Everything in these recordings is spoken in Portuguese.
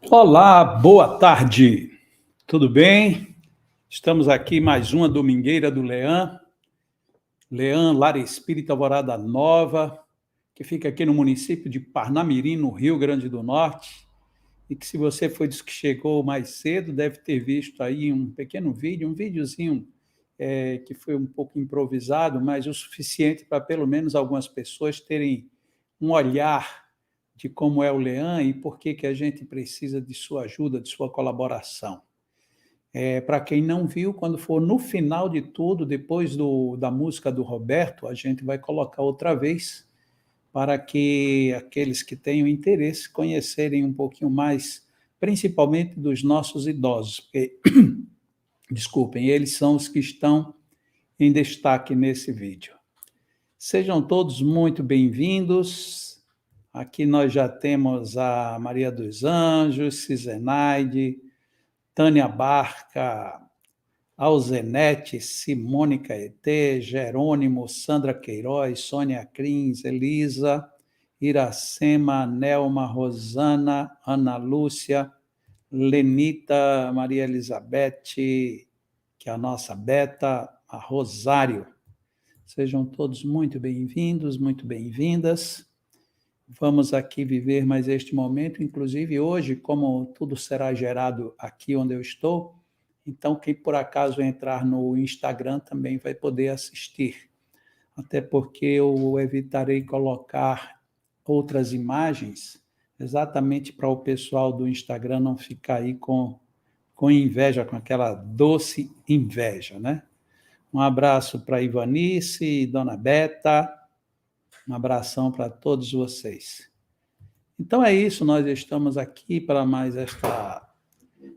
Olá, boa tarde. Tudo bem? Estamos aqui mais uma domingueira do Leão. Leão, Lar Espírita Alvorada Nova, que fica aqui no município de Parnamirim, no Rio Grande do Norte. E que se você foi dos que chegou mais cedo, deve ter visto aí um pequeno vídeo, um videozinho que foi um pouco improvisado, mas o suficiente para pelo menos algumas pessoas terem um olhar de como é o Leão e por que a gente precisa de sua ajuda, de sua colaboração. Para quem não viu, quando for no final de tudo, depois da música do Roberto, a gente vai colocar outra vez para que aqueles que tenham interesse conhecerem um pouquinho mais, principalmente dos nossos idosos, porque, desculpem, eles são os que estão em destaque nesse vídeo. Sejam todos muito bem-vindos. Aqui nós já temos a Maria dos Anjos, Cizenaide, Tânia Barca, Alzenete, Simone Caetê, Jerônimo, Sandra Queiroz, Sônia Crins, Elisa, Iracema, Nelma, Rosana, Ana Lúcia, Lenita, Maria Elizabeth, que é a nossa Beta, a Rosário. Sejam todos muito bem-vindos, muito bem-vindas. Vamos aqui viver mais este momento, inclusive hoje, como tudo será gerado aqui onde eu estou, então quem por acaso entrar no Instagram também vai poder assistir, até porque eu evitarei colocar outras imagens, exatamente para o pessoal do Instagram não ficar aí com inveja, com aquela doce inveja, né? Um abraço para Ivanice, Dona Beta, um abração para todos vocês. Então é isso, nós estamos aqui para mais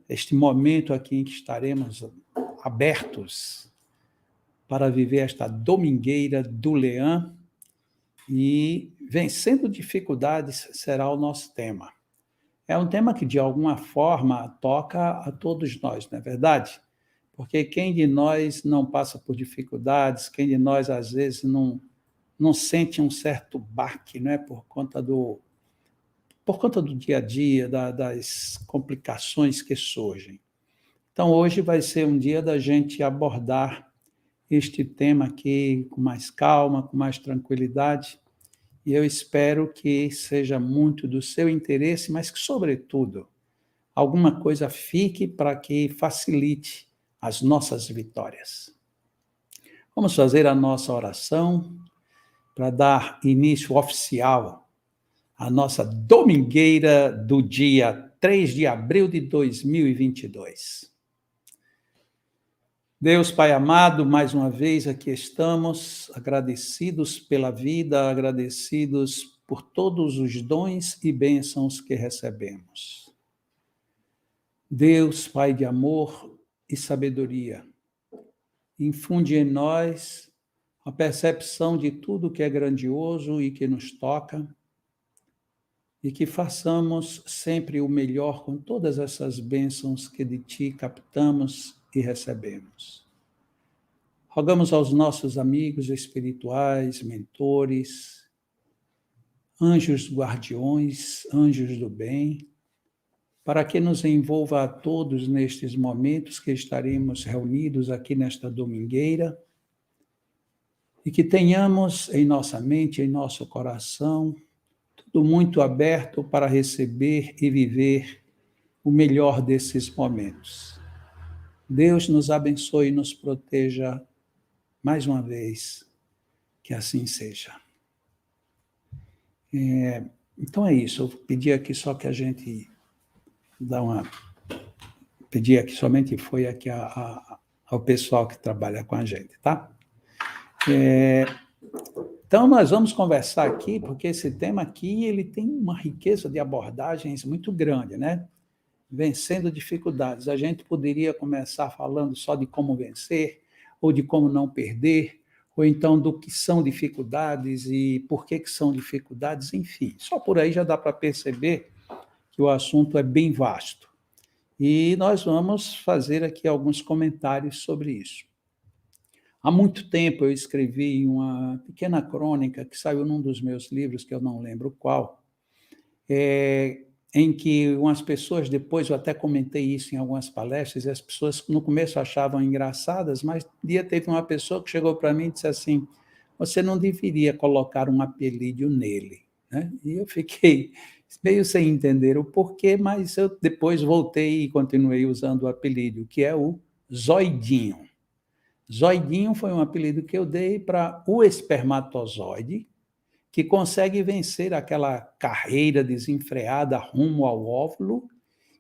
este momento aqui em que estaremos abertos para viver esta domingueira do Leão e vencendo dificuldades será o nosso tema. É um tema que, de alguma forma, toca a todos nós, não é verdade? Porque quem de nós não passa por dificuldades, quem de nós, às vezes, não sente um certo baque, não é? Por conta do dia a dia, das complicações que surgem. Então, hoje vai ser um dia da gente abordar este tema aqui com mais calma, com mais tranquilidade, e eu espero que seja muito do seu interesse, mas que, sobretudo, alguma coisa fique para que facilite as nossas vitórias. Vamos fazer a nossa oração para dar início oficial à nossa domingueira do dia 3 de abril de 2022. Deus Pai amado, mais uma vez aqui estamos, agradecidos pela vida, agradecidos por todos os dons e bênçãos que recebemos. Deus, Pai de amor e sabedoria, infunde em nós a percepção de tudo que é grandioso e que nos toca, e que façamos sempre o melhor com todas essas bênçãos que de Ti captamos e recebemos. Rogamos aos nossos amigos espirituais, mentores, anjos guardiões, anjos do bem, para que nos envolva a todos nestes momentos que estaremos reunidos aqui nesta domingueira e que tenhamos em nossa mente, em nosso coração, tudo muito aberto para receber e viver o melhor desses momentos. Deus nos abençoe e nos proteja mais uma vez, que assim seja. Então é isso, eu pedi aqui só que a gente pedi aqui somente foi aqui ao pessoal que trabalha com a gente, tá? Então nós vamos conversar aqui, porque esse tema aqui, ele tem uma riqueza de abordagens muito grande, né? Vencendo dificuldades. A gente poderia começar falando só de como vencer, ou de como não perder, ou então do que são dificuldades e por que são dificuldades, enfim. Só por aí já dá para perceber que o assunto é bem vasto. E nós vamos fazer aqui alguns comentários sobre isso. Há muito tempo eu escrevi uma pequena crônica que saiu num dos meus livros, que eu não lembro qual, em que umas pessoas, depois eu até comentei isso em algumas palestras, e as pessoas no começo achavam engraçadas, mas um dia teve uma pessoa que chegou para mim e disse assim: você não deveria colocar um apelido nele, né? E eu fiquei meio sem entender o porquê, mas eu depois voltei e continuei usando o apelido, que é o Zoidinho. Zoidinho foi um apelido que eu dei para o espermatozoide, que consegue vencer aquela carreira desenfreada rumo ao óvulo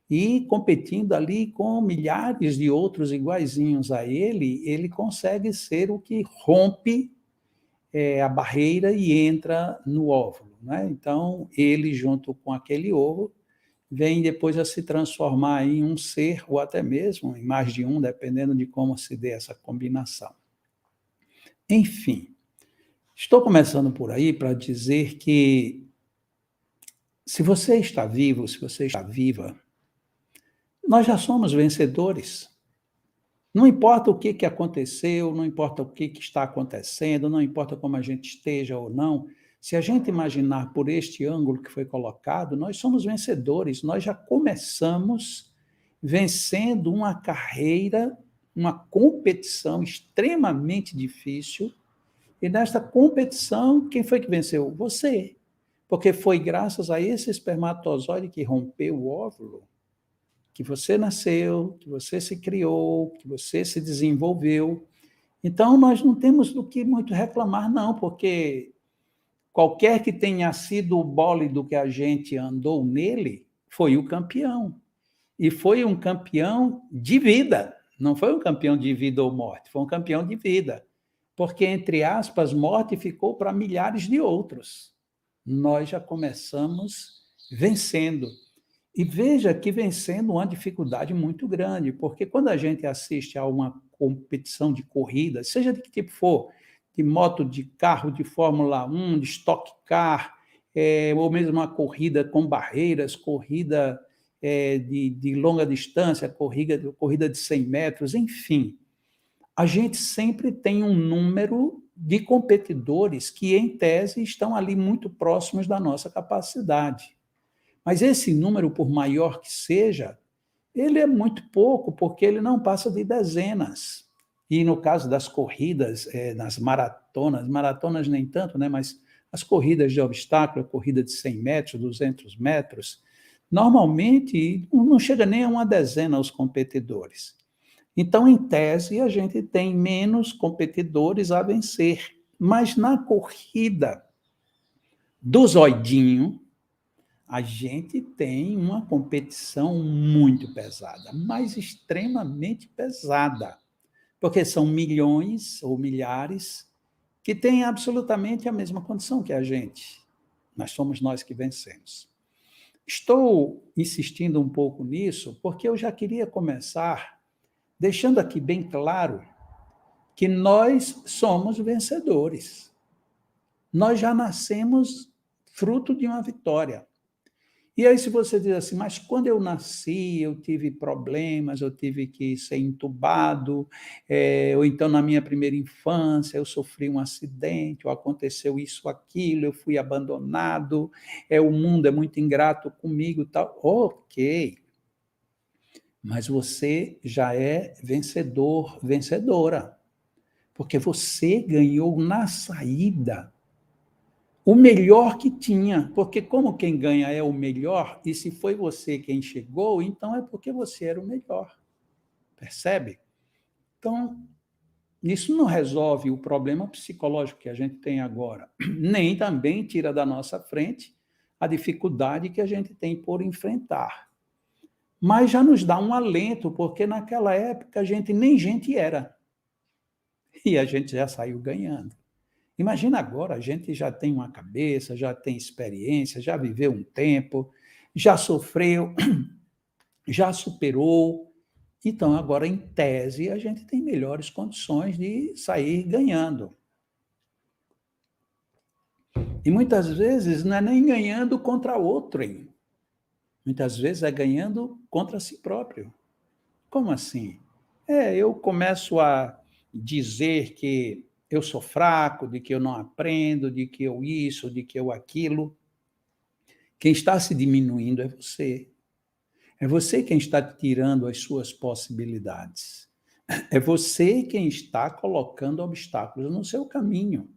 e competindo ali com milhares de outros iguaizinhos a ele, ele consegue ser o que rompe a barreira e entra no óvulo, né? Então, ele junto com aquele ovo vem depois a se transformar em um ser, ou até mesmo em mais de um, dependendo de como se dê essa combinação. Enfim, estou começando por aí para dizer que se você está vivo, se você está viva, nós já somos vencedores. Não importa o que aconteceu, não importa o que está acontecendo, não importa como a gente esteja ou não, se a gente imaginar por este ângulo que foi colocado, nós somos vencedores, nós já começamos vencendo uma carreira, uma competição extremamente difícil, e nesta competição, quem foi que venceu? Você. Porque foi graças a esse espermatozoide que rompeu o óvulo que você nasceu, que você se criou, que você se desenvolveu. Então, nós não temos do que muito reclamar, não, porque qualquer que tenha sido o bólido que a gente andou nele, foi o campeão. E foi um campeão de vida. Não foi um campeão de vida ou morte, foi um campeão de vida. Porque, entre aspas, morte ficou para milhares de outros. Nós já começamos vencendo. E veja que vencendo uma dificuldade muito grande, porque quando a gente assiste a uma competição de corrida, seja de que tipo for, de moto, de carro, de Fórmula 1, de Stock Car, ou mesmo uma corrida com barreiras, corrida de longa distância, corrida de 100 metros, enfim, a gente sempre tem um número de competidores que, em tese, estão ali muito próximos da nossa capacidade. Mas esse número, por maior que seja, ele é muito pouco, porque ele não passa de dezenas. E no caso das corridas, nas maratonas nem tanto, né? Mas as corridas de obstáculo, a corrida de 100 metros, 200 metros, normalmente não chega nem a uma dezena os competidores. Então, em tese, a gente tem menos competidores a vencer. Mas na corrida do zoidinho, a gente tem uma competição muito pesada, mas extremamente pesada, porque são milhões ou milhares que têm absolutamente a mesma condição que a gente. Mas somos nós que vencemos. Estou insistindo um pouco nisso porque eu já queria começar deixando aqui bem claro que nós somos vencedores. Nós já nascemos fruto de uma vitória. E aí, se você diz assim, mas quando eu nasci, eu tive problemas, eu tive que ser entubado, ou então na minha primeira infância eu sofri um acidente, ou aconteceu isso, aquilo, eu fui abandonado, o mundo é muito ingrato comigo, tal. Ok, mas você já é vencedor, vencedora, porque você ganhou na saída o melhor que tinha, porque como quem ganha é o melhor, e se foi você quem chegou, então é porque você era o melhor. Percebe? Então, isso não resolve o problema psicológico que a gente tem agora, nem também tira da nossa frente a dificuldade que a gente tem por enfrentar. Mas já nos dá um alento, porque naquela época a gente nem gente era. E a gente já saiu ganhando. Imagina agora, a gente já tem uma cabeça, já tem experiência, já viveu um tempo, já sofreu, já superou. Então, agora, em tese, a gente tem melhores condições de sair ganhando. E muitas vezes não é nem ganhando contra outrem. Muitas vezes é ganhando contra si próprio. Como assim? Eu começo a dizer que eu sou fraco, de que eu não aprendo, de que eu isso, de que eu aquilo. Quem está se diminuindo é você. É você quem está tirando as suas possibilidades. É você quem está colocando obstáculos no seu caminho.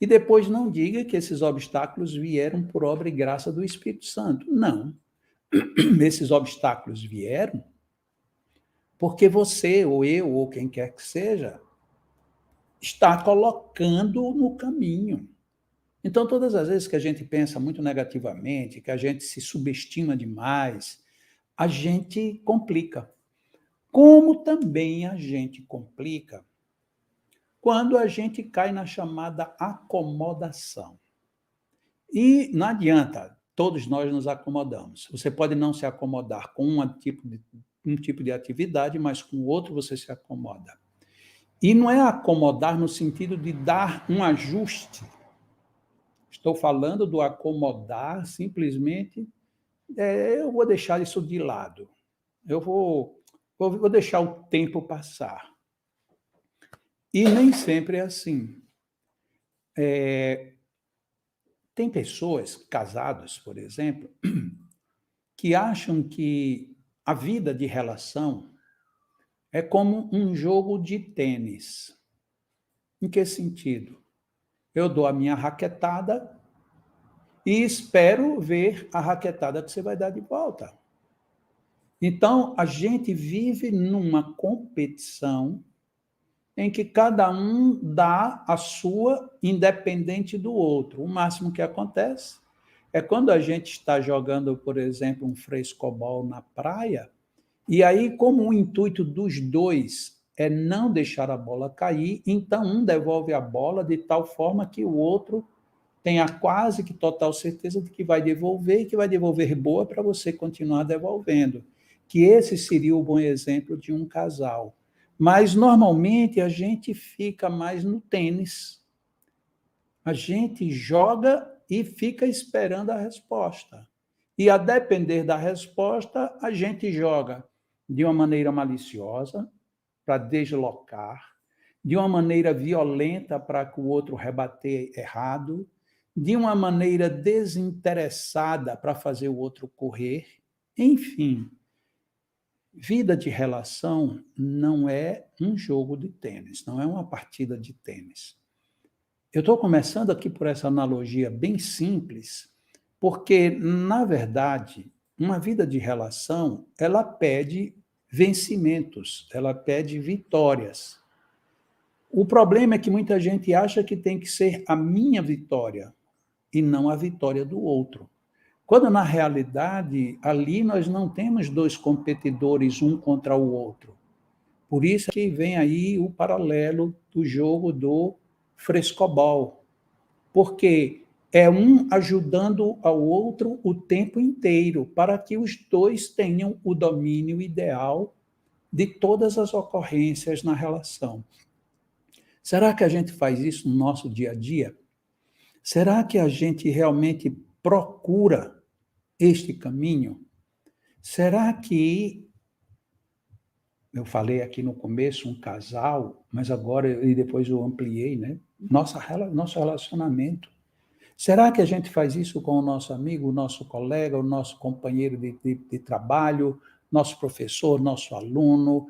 E depois não diga que esses obstáculos vieram por obra e graça do Espírito Santo. Não. Esses obstáculos vieram porque você, ou eu, ou quem quer que seja, está colocando no caminho. Então, todas as vezes que a gente pensa muito negativamente, que a gente se subestima demais, a gente complica. Como também a gente complica quando a gente cai na chamada acomodação. E não adianta, todos nós nos acomodamos. Você pode não se acomodar com um tipo de atividade, mas com outro você se acomoda. E não é acomodar no sentido de dar um ajuste. Estou falando do acomodar simplesmente, eu vou deixar isso de lado. Eu vou deixar o tempo passar. E nem sempre é assim. Tem pessoas, casados, por exemplo, que acham que a vida de relação é como um jogo de tênis. Em que sentido? Eu dou a minha raquetada e espero ver a raquetada que você vai dar de volta. Então, a gente vive numa competição em que cada um dá a sua independente do outro. O máximo que acontece é quando a gente está jogando, por exemplo, um frescobol na praia, e aí, como o intuito dos dois é não deixar a bola cair, então um devolve a bola de tal forma que o outro tenha quase que total certeza de que vai devolver e que vai devolver boa para você continuar devolvendo. Que esse seria o bom exemplo de um casal. Mas, normalmente, a gente fica mais no tênis. A gente joga e fica esperando a resposta. E, a depender da resposta, a gente joga de uma maneira maliciosa, para deslocar, de uma maneira violenta para que o outro rebater errado, de uma maneira desinteressada para fazer o outro correr. Enfim, vida de relação não é um jogo de tênis, não é uma partida de tênis. Eu estou começando aqui por essa analogia bem simples, porque, na verdade, uma vida de relação, ela pede vencimentos, ela pede vitórias. O problema é que muita gente acha que tem que ser a minha vitória e não a vitória do outro. Quando, na realidade, ali nós não temos dois competidores um contra o outro. Por isso que vem aí o paralelo do jogo do frescobol. Porque é um ajudando ao outro o tempo inteiro, para que os dois tenham o domínio ideal de todas as ocorrências na relação. Será que a gente faz isso no nosso dia a dia? Será que a gente realmente procura este caminho? Será que, eu falei aqui no começo, um casal, mas agora, e depois eu ampliei, né? Nosso relacionamento. Será que a gente faz isso com o nosso amigo, o nosso colega, o nosso companheiro de trabalho, nosso professor, nosso aluno,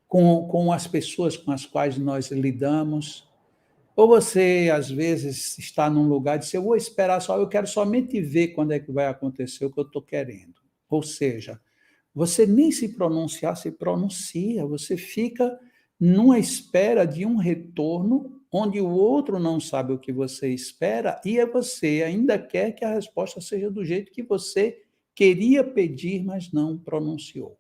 com as pessoas com as quais nós lidamos? Ou você, às vezes, está num lugar e diz, eu vou esperar só, eu quero somente ver quando é que vai acontecer o que eu estou querendo. Ou seja, você nem se pronunciar, se pronuncia, você fica numa espera de um retorno onde o outro não sabe o que você espera e você ainda quer que a resposta seja do jeito que você queria pedir, mas não pronunciou.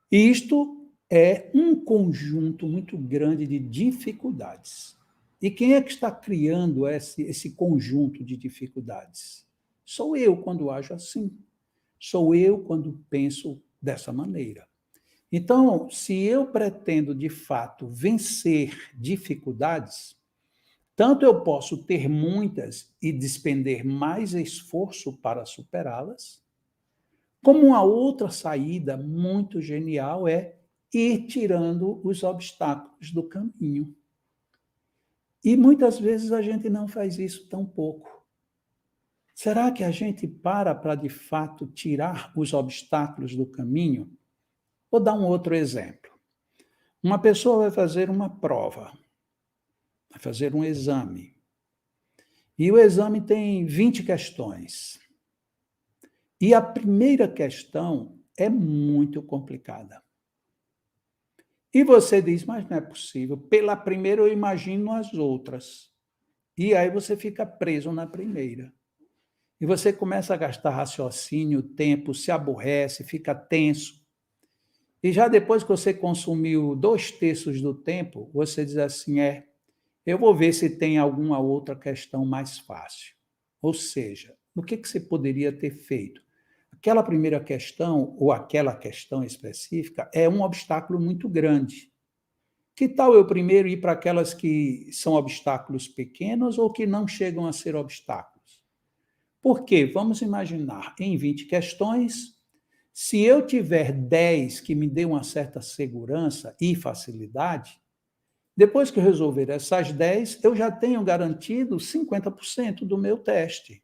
Isto é um conjunto muito grande de dificuldades. E quem é que está criando esse conjunto de dificuldades? Sou eu quando ajo assim. Sou eu quando penso dessa maneira. Então, se eu pretendo, de fato, vencer dificuldades, tanto eu posso ter muitas e despender mais esforço para superá-las, como uma outra saída muito genial é ir tirando os obstáculos do caminho. E muitas vezes a gente não faz isso tão pouco. Será que a gente para de fato tirar os obstáculos do caminho? Vou dar um outro exemplo. Uma pessoa vai fazer uma prova, vai fazer um exame. E o exame tem 20 questões. E a primeira questão é muito complicada. E você diz, mas não é possível. Pela primeira eu imagino as outras. E aí você fica preso na primeira. E você começa a gastar raciocínio, tempo, se aborrece, fica tenso. E já depois que você consumiu 2/3 do tempo, você diz assim, eu vou ver se tem alguma outra questão mais fácil. Ou seja, o que você poderia ter feito? Aquela primeira questão, ou aquela questão específica, é um obstáculo muito grande. Que tal eu primeiro ir para aquelas que são obstáculos pequenos ou que não chegam a ser obstáculos? Porque, vamos imaginar, em 20 questões, se eu tiver 10 que me dê uma certa segurança e facilidade, depois que eu resolver essas 10, eu já tenho garantido 50% do meu teste.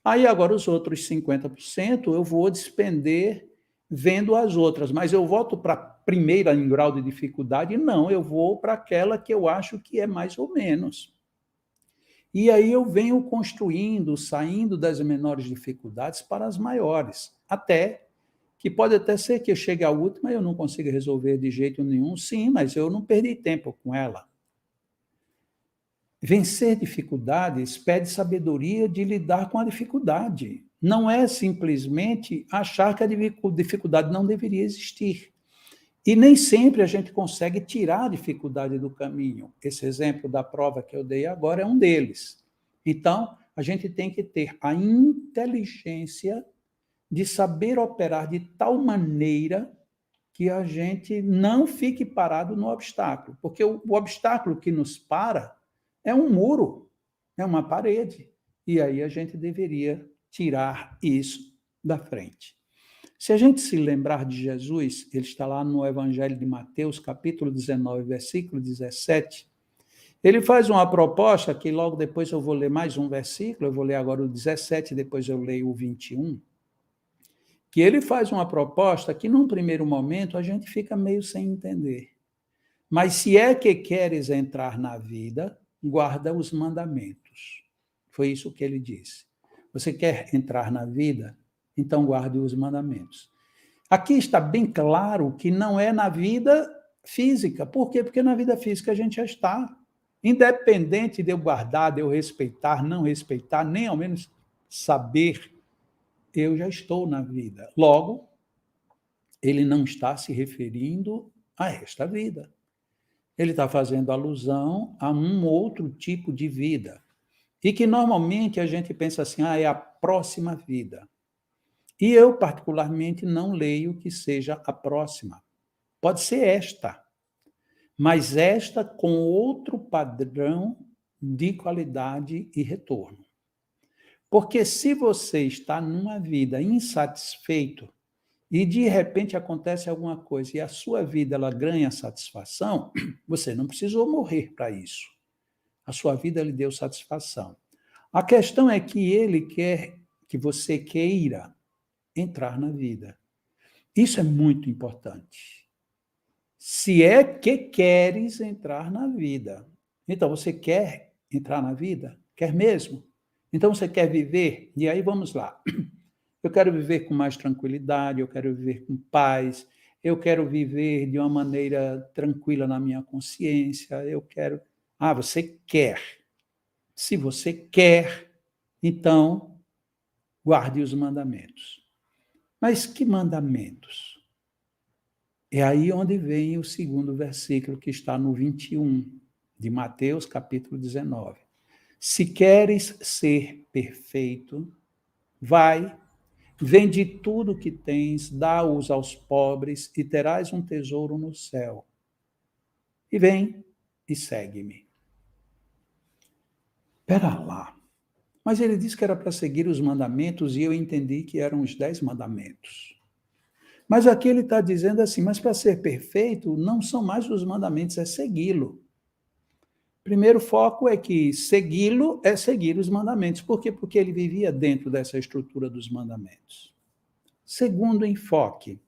Aí agora os outros 50% eu vou despender vendo as outras, mas eu volto para a primeira em grau de dificuldade? Não, eu vou para aquela que eu acho que é mais ou menos. E aí eu venho construindo, saindo das menores dificuldades para as maiores, até que pode até ser que eu chegue à última e eu não consiga resolver de jeito nenhum, sim, mas eu não perdi tempo com ela. Vencer dificuldades pede sabedoria de lidar com a dificuldade. Não é simplesmente achar que a dificuldade não deveria existir. E nem sempre a gente consegue tirar a dificuldade do caminho. Esse exemplo da prova que eu dei agora é um deles. Então, a gente tem que ter a inteligência de saber operar de tal maneira que a gente não fique parado no obstáculo. Porque o obstáculo que nos para é um muro, é uma parede. E aí a gente deveria tirar isso da frente. Se a gente se lembrar de Jesus, ele está lá no Evangelho de Mateus, capítulo 19, versículo 17, ele faz uma proposta que logo depois eu vou ler mais um versículo, eu vou ler agora o 17, depois eu leio o 21, que ele faz uma proposta que num primeiro momento a gente fica meio sem entender. Mas se é que queres entrar na vida, guarda os mandamentos. Foi isso que ele disse. Você quer entrar na vida? Então guarde os mandamentos. Aqui está bem claro que não é na vida física. Por quê? Porque na vida física a gente já está. Independente de eu guardar, de eu respeitar, não respeitar, nem ao menos saber, eu já estou na vida. Logo, ele não está se referindo a esta vida. Ele está fazendo alusão a um outro tipo de vida. E que normalmente a gente pensa assim, é a próxima vida. E eu, particularmente, não leio que seja a próxima. Pode ser esta, mas esta com outro padrão de qualidade e retorno. Porque se você está numa vida insatisfeito e de repente acontece alguma coisa e a sua vida ela ganha satisfação, você não precisou morrer para isso. A sua vida lhe deu satisfação. A questão é que ele quer que você queira entrar na vida. Isso é muito importante. Se é que queres entrar na vida. Então, você quer entrar na vida? Quer mesmo? Então, você quer viver? E aí, vamos lá. Eu quero viver com mais tranquilidade, eu quero viver com paz, eu quero viver de uma maneira tranquila na minha consciência, eu quero... você quer. Se você quer, então, guarde os mandamentos. Mas que mandamentos? É aí onde vem o segundo versículo que está no 21 de Mateus, capítulo 19. Se queres ser perfeito, vai, vende tudo o que tens, dá-os aos pobres e terás um tesouro no céu. E vem e segue-me. Espera lá. Mas ele disse que era para seguir os mandamentos e eu entendi que eram os 10 mandamentos. Mas aqui ele está dizendo assim, mas para ser perfeito não são mais os mandamentos, é segui-lo. Primeiro foco é que segui-lo é seguir os mandamentos. Por quê? Porque ele vivia dentro dessa estrutura dos mandamentos. Segundo enfoque,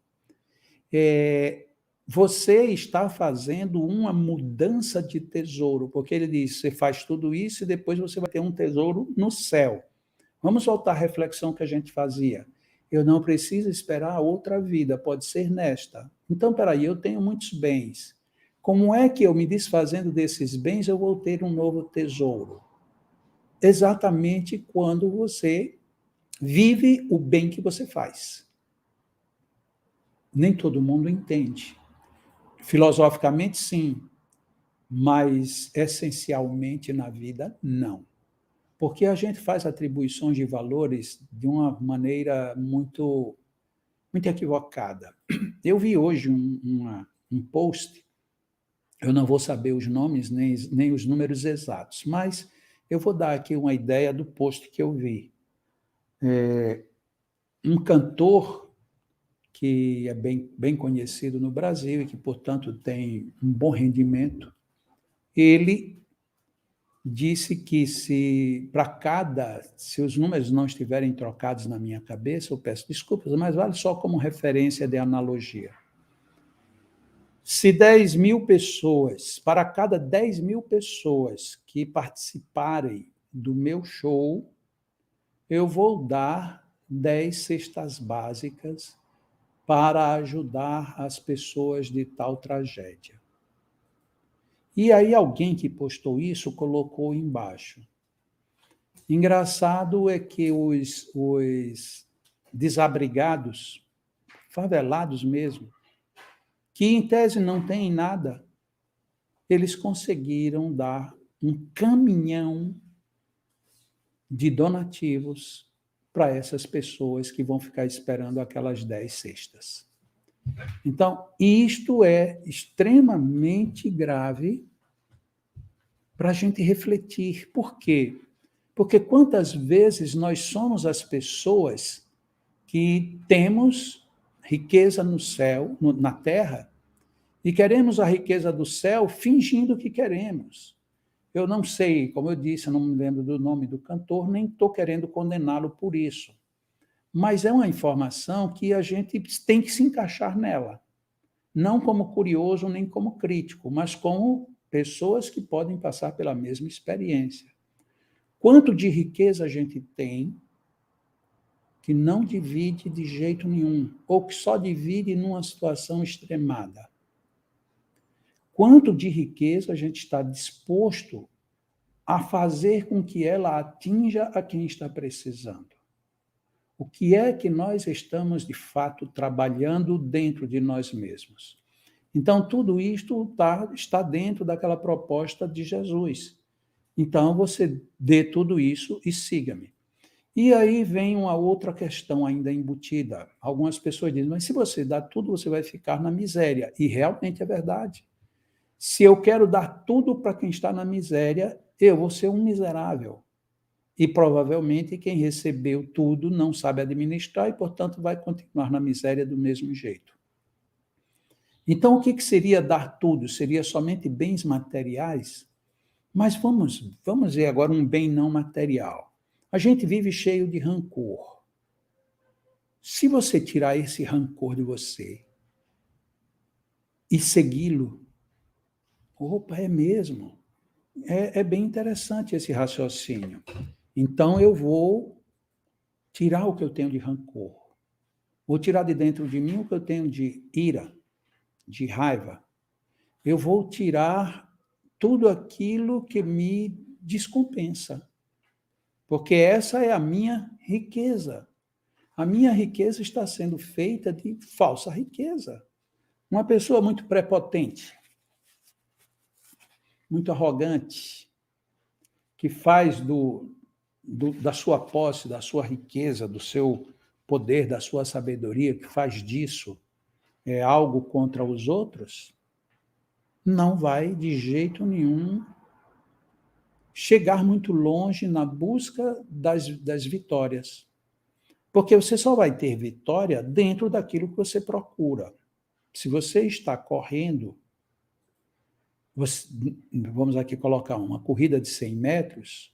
você está fazendo uma mudança de tesouro, porque ele diz, você faz tudo isso e depois você vai ter um tesouro no céu. Vamos voltar à reflexão que a gente fazia. Eu não preciso esperar outra vida, pode ser nesta. Então, peraí, eu tenho muitos bens. Como é que eu, me desfazendo desses bens, eu vou ter um novo tesouro? Exatamente quando você vive o bem que você faz. Nem todo mundo entende. Filosoficamente, sim, mas essencialmente na vida, não. Porque a gente faz atribuições de valores de uma maneira muito equivocada. Eu vi hoje um post, eu não vou saber os nomes nem os números exatos, mas eu vou dar aqui uma ideia do post que eu vi. Um cantor que é bem conhecido no Brasil e que, portanto, tem um bom rendimento, ele disse que se os números não estiverem trocados na minha cabeça, eu peço desculpas, mas vale só como referência de analogia. Se 10.000 pessoas, para cada 10.000 pessoas que participarem do meu show, eu vou dar 10 cestas básicas para ajudar as pessoas de tal tragédia. E aí alguém que postou isso colocou embaixo. Engraçado é que os desabrigados, favelados mesmo, que em tese não têm nada, eles conseguiram dar um caminhão de donativos para essas pessoas que vão ficar esperando aquelas 10 cestas. Então, isto é extremamente grave para a gente refletir. Por quê? Porque quantas vezes nós somos as pessoas que temos riqueza no céu, na terra, e queremos a riqueza do céu fingindo que queremos. Eu não sei, como eu disse, eu não me lembro do nome do cantor, nem estou querendo condená-lo por isso. Mas é uma informação que a gente tem que se encaixar nela. Não como curioso, nem como crítico, mas como pessoas que podem passar pela mesma experiência. Quanto de riqueza a gente tem que não divide de jeito nenhum, ou que só divide numa situação extremada? Quanto de riqueza a gente está disposto a fazer com que ela atinja a quem está precisando? O que é que nós estamos, de fato, trabalhando dentro de nós mesmos? Então, tudo isto está dentro daquela proposta de Jesus. Então, você dê tudo isso e siga-me. E aí vem uma outra questão ainda embutida. Algumas pessoas dizem, mas se você dá tudo, você vai ficar na miséria. E realmente é verdade. Se eu quero dar tudo para quem está na miséria, eu vou ser um miserável. E provavelmente quem recebeu tudo não sabe administrar e, portanto, vai continuar na miséria do mesmo jeito. Então, o que seria dar tudo? Seria somente bens materiais? Mas vamos ver agora um bem não material. A gente vive cheio de rancor. Se você tirar esse rancor de você e segui-lo, opa, é mesmo. É bem interessante esse raciocínio. Então, eu vou tirar o que eu tenho de rancor. Vou tirar de dentro de mim o que eu tenho de ira, de raiva. Eu vou tirar tudo aquilo que me descompensa. Porque essa é a minha riqueza. A minha riqueza está sendo feita de falsa riqueza. Uma pessoa muito prepotente, muito arrogante, que faz da sua posse, da sua riqueza, do seu poder, da sua sabedoria, que faz disso algo contra os outros, não vai de jeito nenhum chegar muito longe na busca das vitórias. Porque você só vai ter vitória dentro daquilo que você procura. Se você está correndo, vamos aqui colocar uma corrida de 100 metros,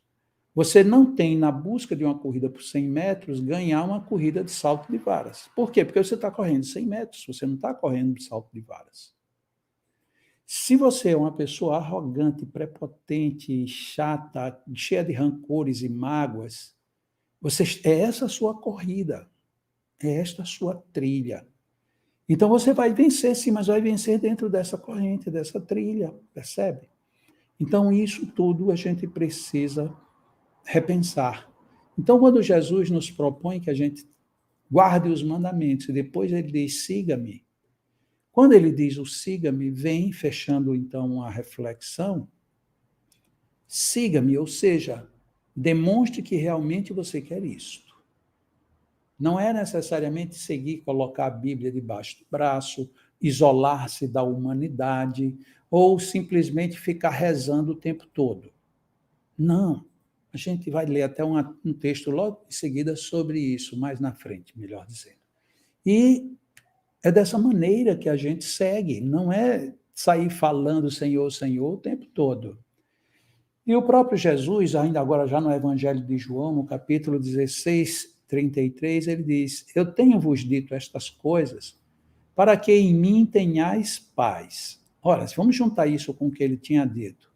você não tem, na busca de uma corrida por 100 metros, ganhar uma corrida de salto de varas. Por quê? Porque você está correndo 100 metros, você não está correndo de salto de varas. Se você é uma pessoa arrogante, prepotente, chata, cheia de rancores e mágoas, é essa a sua corrida, é esta a sua trilha. Então você vai vencer, sim, mas vai vencer dentro dessa corrente, dessa trilha, percebe? Então isso tudo a gente precisa repensar. Então quando Jesus nos propõe que a gente guarde os mandamentos e depois ele diz, siga-me. Quando ele diz o siga-me, vem, fechando então a reflexão, siga-me, ou seja, demonstre que realmente você quer isto. Não é necessariamente seguir, colocar a Bíblia debaixo do braço, isolar-se da humanidade, ou simplesmente ficar rezando o tempo todo. Não. A gente vai ler até um texto logo em seguida sobre isso, mais na frente, melhor dizendo. E é dessa maneira que a gente segue, não é sair falando Senhor, Senhor o tempo todo. E o próprio Jesus, ainda agora já no Evangelho de João, no capítulo 16, 33, ele diz, eu tenho-vos dito estas coisas para que em mim tenhais paz. Ora, vamos juntar isso com o que ele tinha dito.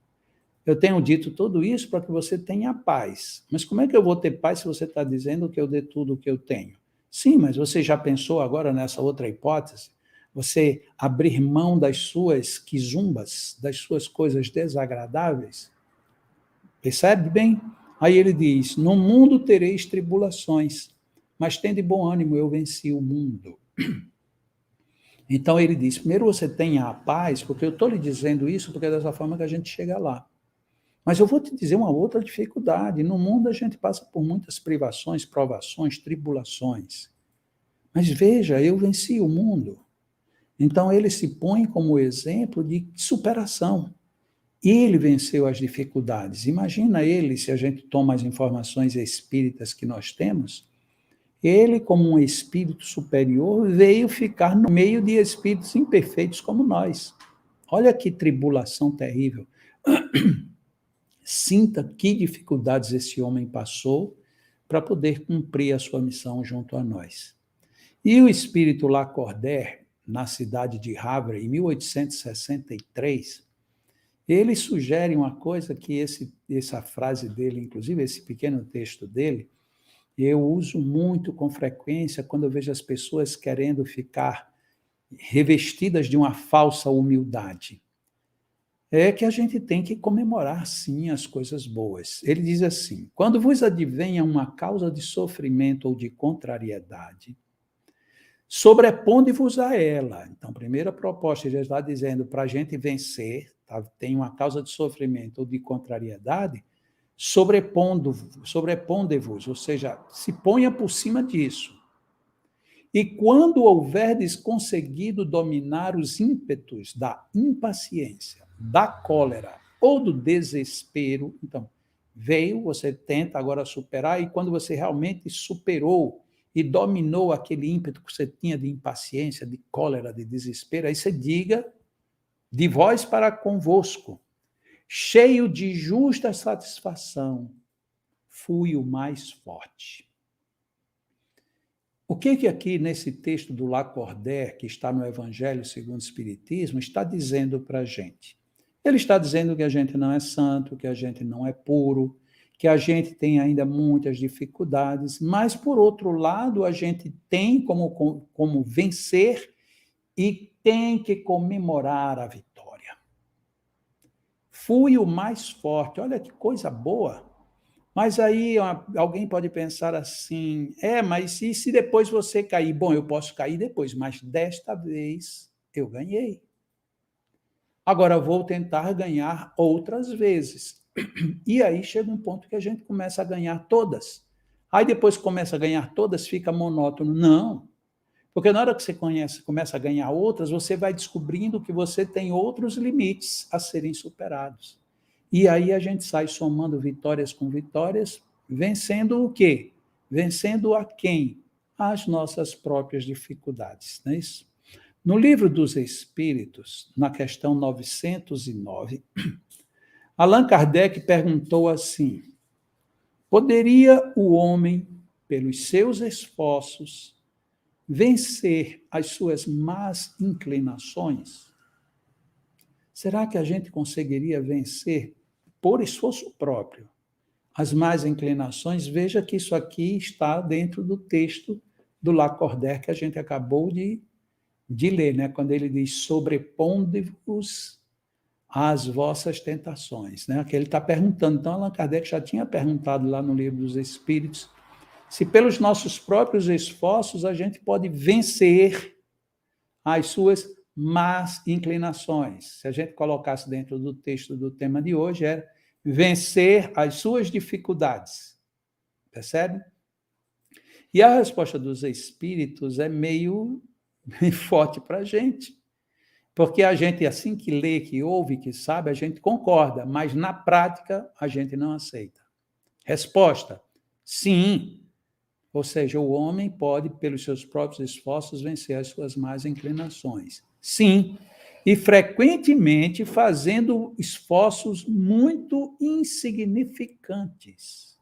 Eu tenho dito tudo isso para que você tenha paz. Mas como é que eu vou ter paz se você está dizendo que eu dê tudo o que eu tenho? Sim, mas você já pensou agora nessa outra hipótese? Você abrir mão das suas quizumbas, das suas coisas desagradáveis? Percebe bem? Aí ele diz, no mundo tereis tribulações, mas tende bom ânimo, eu venci o mundo. Então ele diz, primeiro você tenha a paz, porque eu estou lhe dizendo isso, porque é dessa forma que a gente chega lá. Mas eu vou te dizer uma outra dificuldade. No mundo a gente passa por muitas privações, provações, tribulações. Mas veja, eu venci o mundo. Então ele se põe como exemplo de superação. Ele venceu as dificuldades. Imagina ele, se a gente toma as informações espíritas que nós temos, ele, como um espírito superior, veio ficar no meio de espíritos imperfeitos como nós. Olha que tribulação terrível. Sinta que dificuldades esse homem passou para poder cumprir a sua missão junto a nós. E o espírito Lacordaire, na cidade de Havre, em 1863, ele sugere uma coisa que essa frase dele, inclusive esse pequeno texto dele, eu uso muito com frequência quando eu vejo as pessoas querendo ficar revestidas de uma falsa humildade. É que a gente tem que comemorar, sim, as coisas boas. Ele diz assim, quando vos advenha uma causa de sofrimento ou de contrariedade, sobreponde-vos a ela. Então, primeira proposta, ele está dizendo para a gente vencer, tá? Tem uma causa de sofrimento ou de contrariedade, sobreponde-vos, ou seja, se ponha por cima disso. E quando houverdes conseguido dominar os ímpetos da impaciência, da cólera ou do desespero, então, veio, você tenta agora superar, e quando você realmente superou e dominou aquele ímpeto que você tinha de impaciência, de cólera, de desespero, aí você diga de vós para convosco, cheio de justa satisfação, fui o mais forte. O que aqui nesse texto do Lacordaire, que está no Evangelho segundo o Espiritismo, está dizendo para a gente? Ele está dizendo que a gente não é santo, que a gente não é puro, que a gente tem ainda muitas dificuldades, mas, por outro lado, a gente tem como vencer e tem que comemorar a vitória. Fui o mais forte, olha que coisa boa. Mas aí alguém pode pensar assim, mas e se depois você cair? Bom, eu posso cair depois, mas desta vez eu ganhei. Agora vou tentar ganhar outras vezes. E aí chega um ponto que a gente começa a ganhar todas. Aí depois começa a ganhar todas, fica monótono. Não, porque na hora que você começa a ganhar outras, você vai descobrindo que você tem outros limites a serem superados. E aí a gente sai somando vitórias com vitórias, vencendo o quê? Vencendo a quem? As nossas próprias dificuldades, não é isso? No Livro dos Espíritos, na questão 909, Allan Kardec perguntou assim: poderia o homem, pelos seus esforços, vencer as suas más inclinações? Será que a gente conseguiria vencer, por esforço próprio, as más inclinações? Veja que isso aqui está dentro do texto do Lacordaire que a gente acabou de ler, né? Quando ele diz: sobreponde-vos às vossas tentações. Né? Que ele está perguntando. Então, Allan Kardec já tinha perguntado lá no Livro dos Espíritos se pelos nossos próprios esforços a gente pode vencer as suas más inclinações. Se a gente colocasse dentro do texto do tema de hoje, era vencer as suas dificuldades. Percebe? E a resposta dos espíritos é meio forte para a gente. Porque a gente, assim que lê, que ouve, que sabe, a gente concorda, mas na prática a gente não aceita. Resposta: sim. Ou seja, o homem pode, pelos seus próprios esforços, vencer as suas más inclinações. Sim, e frequentemente fazendo esforços muito insignificantes.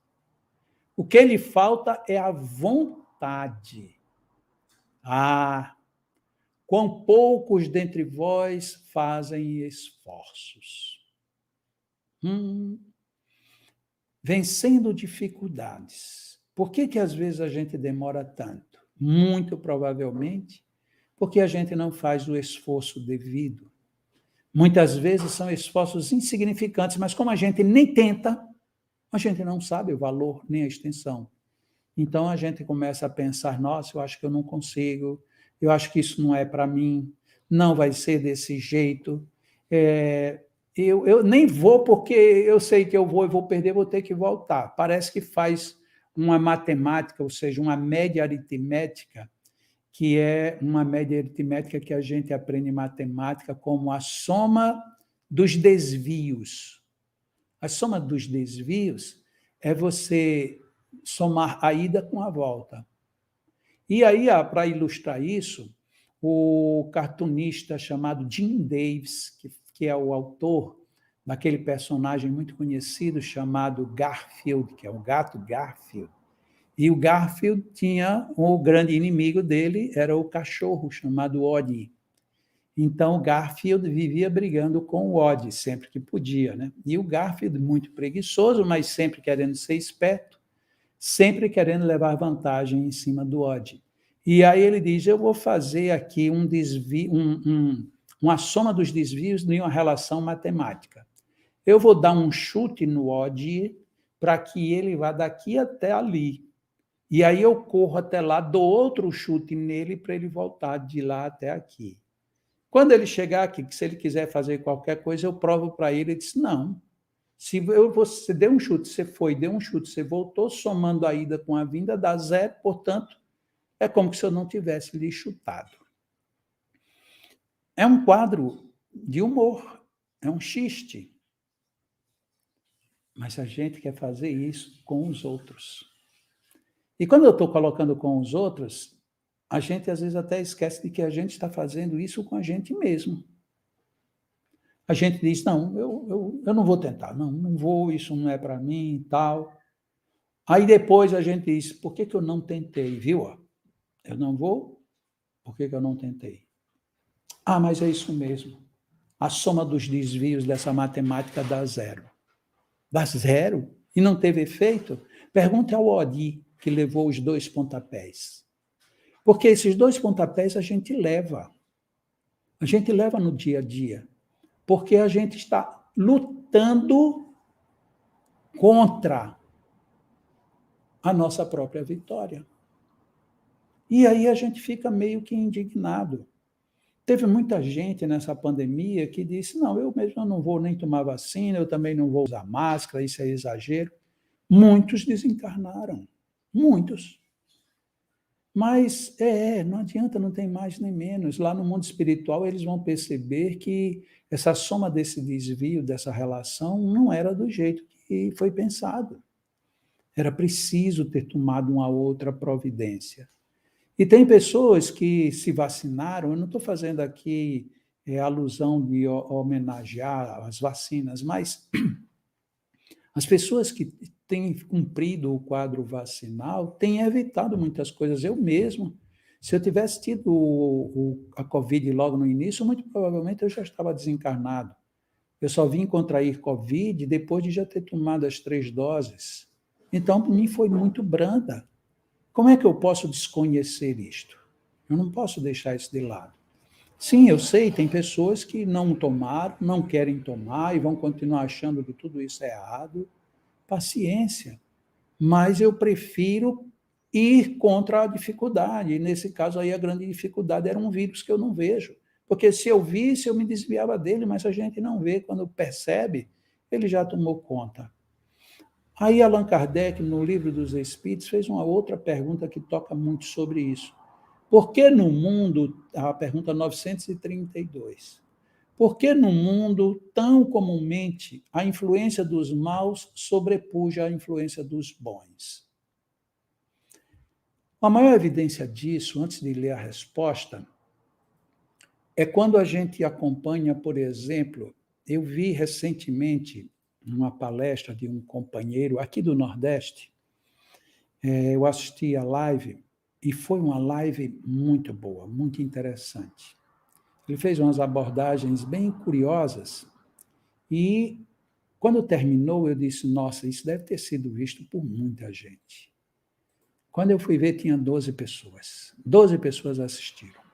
O que lhe falta é a vontade. Quão poucos dentre vós fazem esforços. Vencendo dificuldades. Por que às vezes a gente demora tanto? Muito provavelmente porque a gente não faz o esforço devido. Muitas vezes são esforços insignificantes, mas como a gente nem tenta, a gente não sabe o valor nem a extensão. Então a gente começa a pensar: nossa, eu acho que eu não consigo, eu acho que isso não é para mim, não vai ser desse jeito, eu nem vou porque eu sei que eu vou perder, vou ter que voltar. Parece que faz uma matemática, ou seja, uma média aritmética, que é uma média aritmética que a gente aprende em matemática como a soma dos desvios. A soma dos desvios é você somar a ida com a volta. E aí, para ilustrar isso, o cartunista chamado Jim Davis, que é o autor daquele personagem muito conhecido chamado Garfield, que é o gato Garfield. E o Garfield tinha, o grande inimigo dele era o cachorro chamado Odie. Então, o Garfield vivia brigando com o Odie sempre que podia, né? E o Garfield, muito preguiçoso, mas sempre querendo ser esperto, sempre querendo levar vantagem em cima do Odie. E aí ele diz: eu vou fazer aqui um desvio, uma soma dos desvios de uma relação matemática. Eu vou dar um chute no Odie para que ele vá daqui até ali. E aí eu corro até lá, dou outro chute nele para ele voltar de lá até aqui. Quando ele chegar aqui, que se ele quiser fazer qualquer coisa, eu provo para ele. Ele disse: não. Se você deu um chute, você foi, deu um chute, você voltou, somando a ida com a vinda, dá zero, portanto, é como se eu não tivesse lhe chutado. É um quadro de humor, é um xiste. Mas a gente quer fazer isso com os outros. E quando eu estou colocando com os outros, a gente às vezes até esquece de que a gente está fazendo isso com a gente mesmo. A gente diz: não, eu não vou tentar, não vou, isso não é para mim e tal. Aí depois a gente diz: por que eu não tentei, viu? Eu não vou, por que eu não tentei? Mas é isso mesmo. A soma dos desvios dessa matemática dá zero. Dá zero? E não teve efeito? Pergunte ao Odie, que levou os 2 pontapés. Porque esses 2 pontapés a gente leva. A gente leva no dia a dia. Porque a gente está lutando contra a nossa própria vitória. E aí a gente fica meio que indignado. Teve muita gente nessa pandemia que disse: não, eu mesmo não vou nem tomar vacina, eu também não vou usar máscara, isso é exagero. Muitos desencarnaram. Muitos. Mas não adianta, não tem mais nem menos. Lá no mundo espiritual eles vão perceber que essa soma desse desvio, dessa relação, não era do jeito que foi pensado. Era preciso ter tomado uma outra providência. E tem pessoas que se vacinaram, eu não estou fazendo aqui alusão de homenagear as vacinas, mas as pessoas que têm cumprido o quadro vacinal têm evitado muitas coisas. Eu mesmo, se eu tivesse tido a Covid logo no início, muito provavelmente eu já estava desencarnado. Eu só vim contrair Covid depois de já ter tomado as 3 doses. Então, para mim, foi muito branda. Como é que eu posso desconhecer isto? Eu não posso deixar isso de lado. Sim, eu sei, tem pessoas que não tomaram, não querem tomar e vão continuar achando que tudo isso é errado. Paciência. Mas eu prefiro ir contra a dificuldade. E nesse caso aí, a grande dificuldade era um vírus que eu não vejo. Porque se eu visse, eu me desviava dele, mas a gente não vê. Quando percebe, ele já tomou conta. Aí Allan Kardec, no Livro dos Espíritos, fez uma outra pergunta que toca muito sobre isso. Por que no mundo, a pergunta 932, por que no mundo, tão comumente, a influência dos maus sobrepuja a influência dos bons? A maior evidência disso, antes de ler a resposta, é quando a gente acompanha, por exemplo, eu vi recentemente numa palestra de um companheiro aqui do Nordeste, eu assisti a live e foi uma live muito boa, muito interessante. Ele fez umas abordagens bem curiosas e, quando terminou, eu disse, nossa, isso deve ter sido visto por muita gente. Quando eu fui ver, tinha 12 pessoas. 12 pessoas assistiram.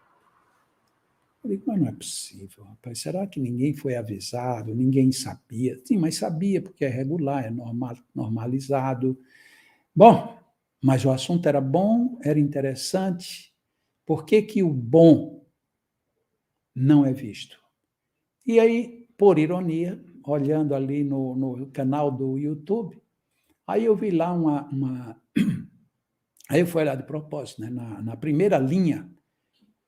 Eu digo, mas não é possível, rapaz. Será que ninguém foi avisado? Ninguém sabia? Sim, mas sabia, porque é regular, é normalizado. Bom, mas o assunto era bom, era interessante. Por que que o bom não é visto? E aí, por ironia, olhando ali no canal do YouTube, aí eu vi lá aí eu fui olhar de propósito, né? Na primeira linha,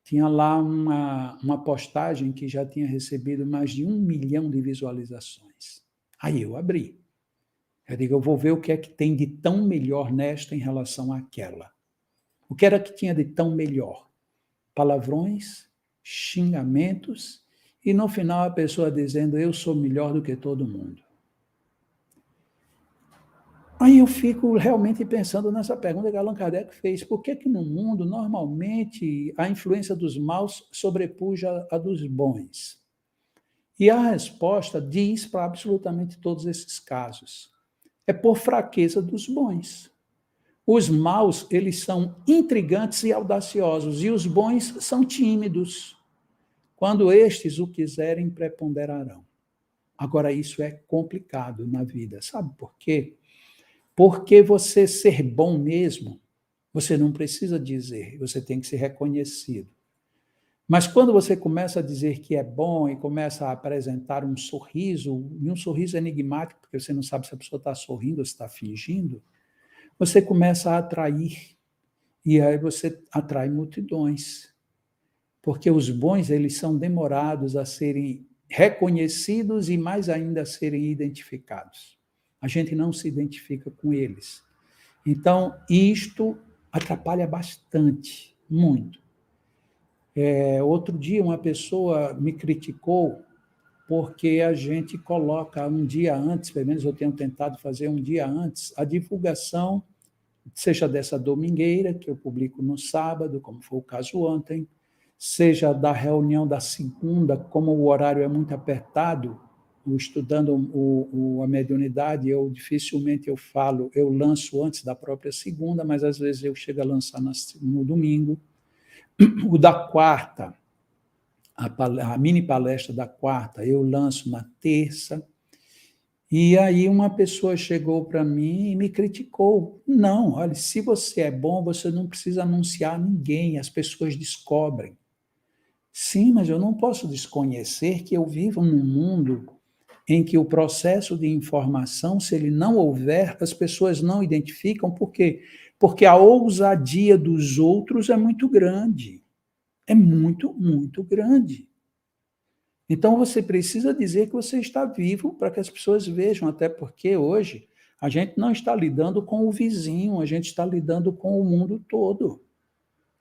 tinha lá uma postagem que já tinha recebido mais de 1 milhão de visualizações. Aí eu abri. Eu digo, eu vou ver o que é que tem de tão melhor nesta em relação àquela. O que era que tinha de tão melhor? Palavrões, xingamentos, e no final a pessoa dizendo, eu sou melhor do que todo mundo. Aí eu fico realmente pensando nessa pergunta que Allan Kardec fez. Por que que no mundo, normalmente, a influência dos maus sobrepuja a dos bons? E a resposta diz para absolutamente todos esses casos. É por fraqueza dos bons. Os maus, eles são intrigantes e audaciosos, e os bons são tímidos. Quando estes o quiserem, preponderarão. Agora, isso é complicado na vida. Sabe por quê? Porque você ser bom mesmo, você não precisa dizer, você tem que ser reconhecido. Mas quando você começa a dizer que é bom e começa a apresentar um sorriso, e um sorriso enigmático, porque você não sabe se a pessoa está sorrindo ou se está fingindo, você começa a atrair, e aí você atrai multidões. Porque os bons, eles são demorados a serem reconhecidos e mais ainda a serem identificados. A gente não se identifica com eles. Então, isto atrapalha bastante, muito. Outro dia, uma pessoa me criticou porque a gente coloca um dia antes, pelo menos eu tenho tentado fazer um dia antes, a divulgação, seja dessa domingueira, que eu publico no sábado, como foi o caso ontem, seja da reunião da segunda, como o horário é muito apertado, estudando a mediunidade, dificilmente eu falo, eu lanço antes da própria segunda, mas às vezes eu chego a lançar no domingo. O da quarta, a mini palestra da quarta, eu lanço na terça. E aí uma pessoa chegou para mim e me criticou. Não, olha, se você é bom, você não precisa anunciar a ninguém, as pessoas descobrem. Sim, mas eu não posso desconhecer que eu vivo num mundo em que o processo de informação, se ele não houver, as pessoas não identificam. Por quê? Porque a ousadia dos outros é muito grande. É muito, muito grande. Então você precisa dizer que você está vivo para que as pessoas vejam, até porque hoje a gente não está lidando com o vizinho, a gente está lidando com o mundo todo.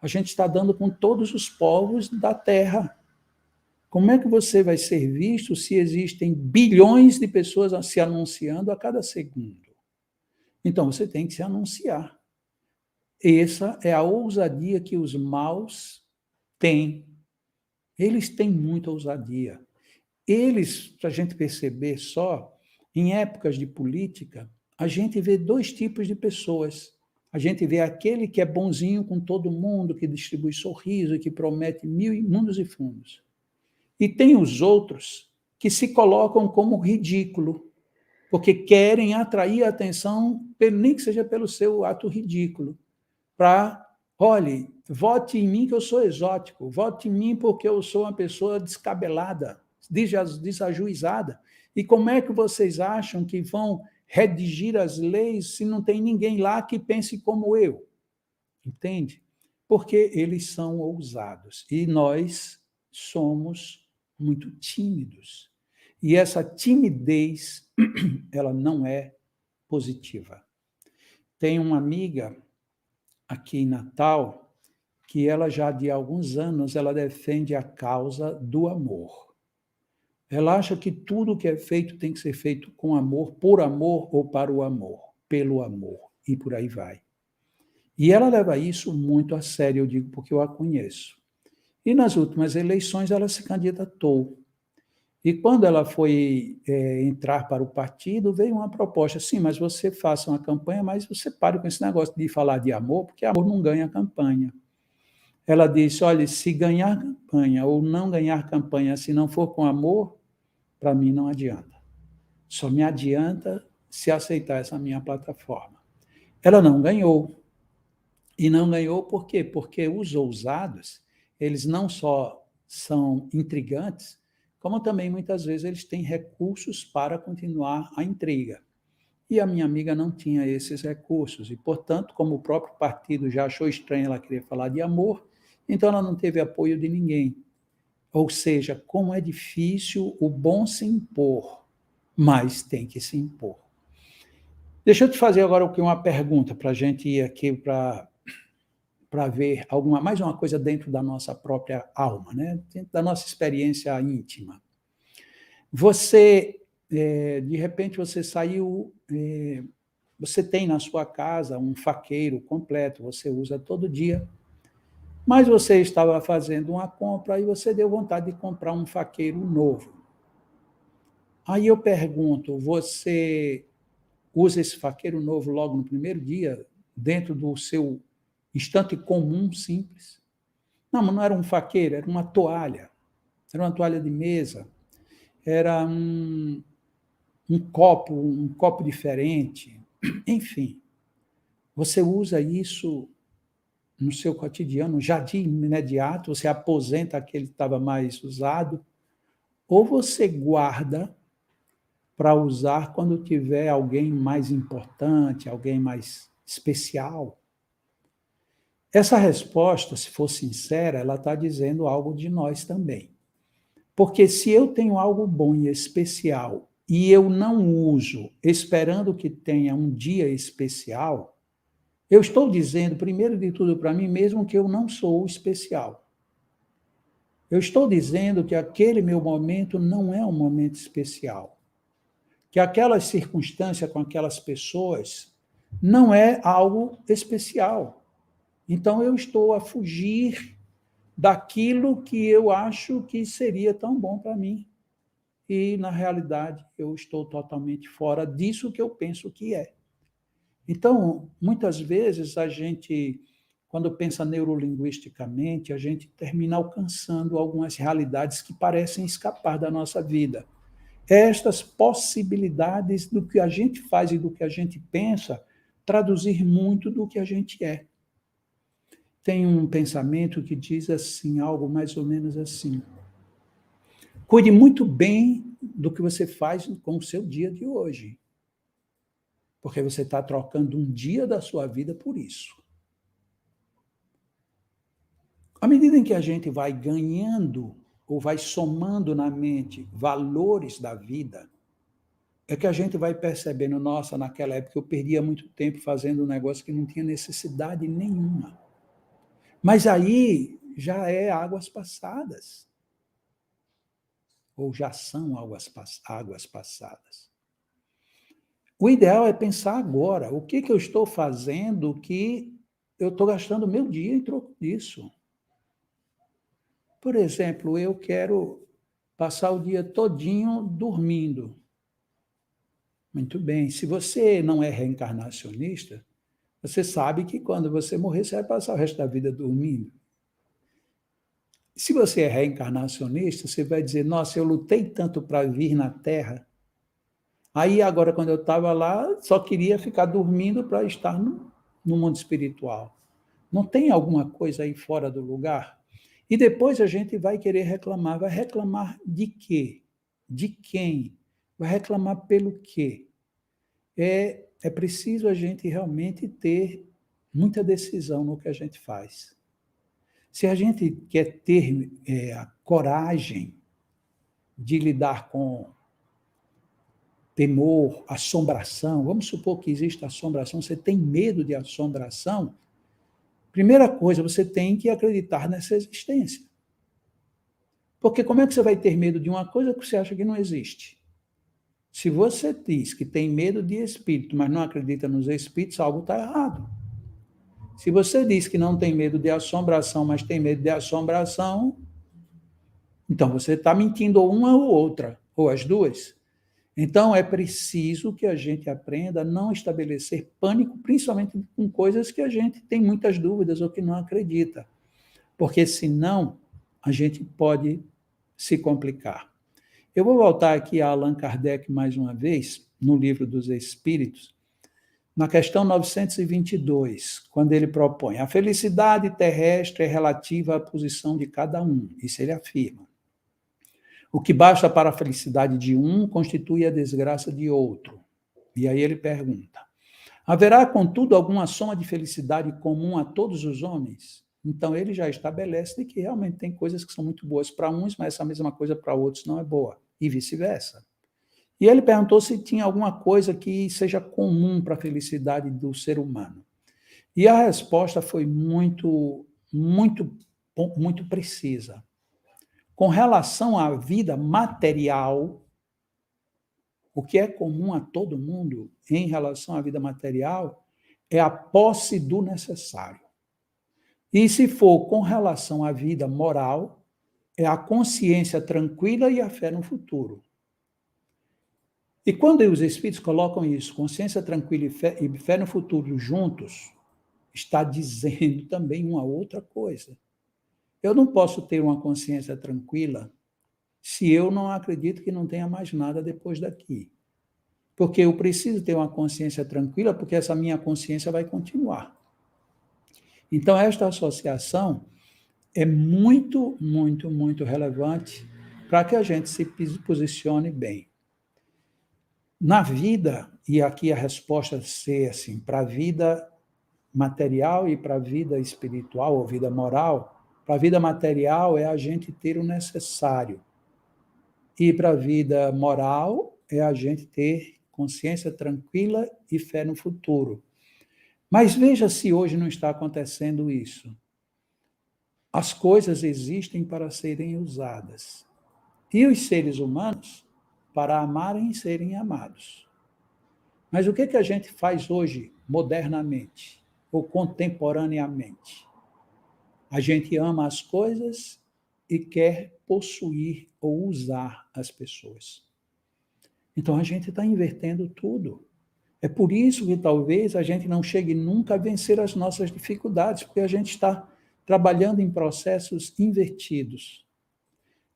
A gente está dando com todos os povos da Terra. Como é que você vai ser visto se existem bilhões de pessoas se anunciando a cada segundo? Então, você tem que se anunciar. Essa é a ousadia que os maus têm. Eles têm muita ousadia. Eles, para a gente perceber só, em épocas de política, a gente vê dois tipos de pessoas. A gente vê aquele que é bonzinho com todo mundo, que distribui sorriso, que promete mil mundos e fundos. E tem os outros que se colocam como ridículo, porque querem atrair a atenção, nem que seja pelo seu ato ridículo, para, olhe, vote em mim que eu sou exótico, vote em mim porque eu sou uma pessoa descabelada, desajuizada. E como é que vocês acham que vão redigir as leis se não tem ninguém lá que pense como eu? Entende? Porque eles são ousados e nós somos muito tímidos. E essa timidez, ela não é positiva. Tem uma amiga aqui em Natal que ela já de alguns anos ela defende a causa do amor. Ela acha que tudo que é feito tem que ser feito com amor, por amor ou para o amor, pelo amor, e por aí vai. E ela leva isso muito a sério, eu digo porque eu a conheço. E nas últimas eleições ela se candidatou. E quando ela foi entrar para o partido, veio uma proposta, sim, mas você faça uma campanha, mas você pare com esse negócio de falar de amor, porque amor não ganha campanha. Ela disse, olha, se ganhar campanha ou não ganhar campanha, se não for com amor, para mim não adianta. Só me adianta se aceitar essa minha plataforma. Ela não ganhou. E não ganhou por quê? Porque os ousados, eles não só são intrigantes, como também muitas vezes eles têm recursos para continuar a intriga. E a minha amiga não tinha esses recursos, e, portanto, como o próprio partido já achou estranho ela querer falar de amor, então ela não teve apoio de ninguém. Ou seja, como é difícil o bom se impor, mas tem que se impor. Deixa eu te fazer agora uma pergunta para a gente ir aqui para ver mais uma coisa dentro da nossa própria alma, né? Dentro da nossa experiência íntima. Você, de repente, você saiu, você tem na sua casa um faqueiro completo, você usa todo dia, mas você estava fazendo uma compra e você deu vontade de comprar um faqueiro novo. Aí eu pergunto, você usa esse faqueiro novo logo no primeiro dia, dentro do seu instante comum, simples? Não, mas não era um faqueiro, era uma toalha. Era uma toalha de mesa, era um copo diferente. Enfim, você usa isso no seu cotidiano, já de imediato, você aposenta aquele que estava mais usado, ou você guarda para usar quando tiver alguém mais importante, alguém mais especial. Essa resposta, se for sincera, ela está dizendo algo de nós também. Porque se eu tenho algo bom e especial e eu não uso esperando que tenha um dia especial, eu estou dizendo, primeiro de tudo, para mim mesmo que eu não sou especial. Eu estou dizendo que aquele meu momento não é um momento especial. Que aquela circunstância com aquelas pessoas não é algo especial. Então eu estou a fugir daquilo que eu acho que seria tão bom para mim. E, na realidade, eu estou totalmente fora disso que eu penso que é. Então, muitas vezes, a gente, quando pensa neurolinguisticamente, a gente termina alcançando algumas realidades que parecem escapar da nossa vida. Estas possibilidades do que a gente faz e do que a gente pensa, traduzir muito do que a gente é. Tem um pensamento que diz assim, algo mais ou menos assim: cuide muito bem do que você faz com o seu dia de hoje, porque você está trocando um dia da sua vida por isso. À medida em que a gente vai ganhando ou vai somando na mente valores da vida, é que a gente vai percebendo, nossa, naquela época eu perdia muito tempo fazendo um negócio que não tinha necessidade nenhuma. Mas aí já é águas passadas. Ou já são águas passadas. O ideal é pensar agora, o que eu estou fazendo que eu estou gastando meu dia em troco disso? Por exemplo, eu quero passar o dia todinho dormindo. Muito bem, se você não é reencarnacionista, você sabe que quando você morrer, você vai passar o resto da vida dormindo. Se você é reencarnacionista, você vai dizer, nossa, eu lutei tanto para vir na Terra, aí agora quando eu estava lá, só queria ficar dormindo para estar no mundo espiritual. Não tem alguma coisa aí fora do lugar? E depois a gente vai querer reclamar. Vai reclamar de quê? De quem? Vai reclamar pelo quê? É preciso a gente realmente ter muita decisão no que a gente faz. Se a gente quer ter a coragem de lidar com temor, assombração, vamos supor que exista assombração, você tem medo de assombração, primeira coisa, você tem que acreditar nessa existência. Porque como é que você vai ter medo de uma coisa que você acha que não existe? Se você diz que tem medo de espírito, mas não acredita nos espíritos, algo está errado. Se você diz que não tem medo de assombração, mas tem medo de assombração, então você está mentindo ou uma ou outra, ou as duas. Então é preciso que a gente aprenda a não estabelecer pânico, principalmente com coisas que a gente tem muitas dúvidas ou que não acredita. Porque senão a gente pode se complicar. Eu vou voltar aqui a Allan Kardec mais uma vez, no Livro dos Espíritos, na questão 922, quando ele propõe: a felicidade terrestre é relativa à posição de cada um, isso ele afirma. O que basta para a felicidade de um constitui a desgraça de outro. E aí ele pergunta: haverá, contudo, alguma soma de felicidade comum a todos os homens? Então ele já estabelece que realmente tem coisas que são muito boas para uns, mas essa mesma coisa para outros não é boa, e vice-versa. E ele perguntou se tinha alguma coisa que seja comum para a felicidade do ser humano. E a resposta foi muito precisa. Com relação à vida material, o que é comum a todo mundo em relação à vida material é a posse do necessário. E se for com relação à vida moral, é a consciência tranquila e a fé no futuro. E quando os espíritos colocam isso, consciência tranquila e fé no futuro juntos, está dizendo também uma outra coisa. Eu não posso ter uma consciência tranquila se eu não acredito que não tenha mais nada depois daqui. Porque eu preciso ter uma consciência tranquila, porque essa minha consciência vai continuar. Então, esta associação é muito relevante para que a gente se posicione bem. Na vida, e aqui a resposta ser assim, para a vida material e para a vida espiritual ou vida moral, para a vida material é a gente ter o necessário. E para a vida moral é a gente ter consciência tranquila e fé no futuro. Mas veja se hoje não está acontecendo isso. As coisas existem para serem usadas. E os seres humanos para amarem e serem amados. Mas o que a gente faz hoje, modernamente, ou contemporaneamente? A gente ama as coisas e quer possuir ou usar as pessoas. Então a gente está invertendo tudo. É por isso que talvez a gente não chegue nunca a vencer as nossas dificuldades, porque a gente está trabalhando em processos invertidos.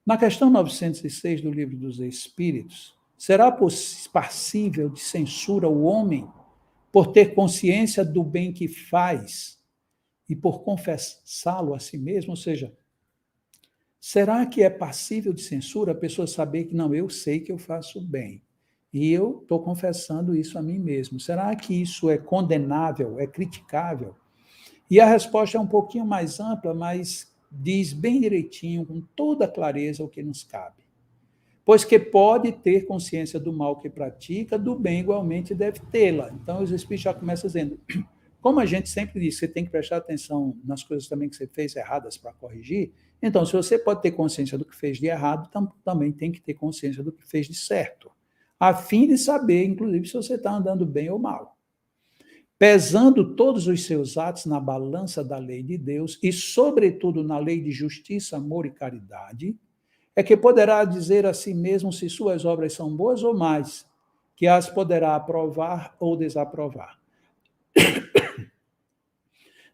Na questão 906 do Livro dos Espíritos, será passível de censura o homem por ter consciência do bem que faz e por confessá-lo a si mesmo? Ou seja, será que é passível de censura a pessoa saber que não, eu sei que eu faço bem e eu estou confessando isso a mim mesmo? Será que isso é condenável, é criticável? E a resposta é um pouquinho mais ampla, mas diz bem direitinho, com toda clareza, o que nos cabe. Pois que pode ter consciência do mal que pratica, do bem igualmente deve tê-la. Então, os Espíritos já começam dizendo, Como a gente sempre diz, você tem que prestar atenção nas coisas também que você fez erradas para corrigir. Então, se você pode ter consciência do que fez de errado, também tem que ter consciência do que fez de certo, a fim de saber, inclusive, se você está andando bem ou mal. Pesando todos os seus atos na balança da lei de Deus e, sobretudo, na lei de justiça, amor e caridade, é que poderá dizer a si mesmo se suas obras são boas ou mais, que as poderá aprovar ou desaprovar.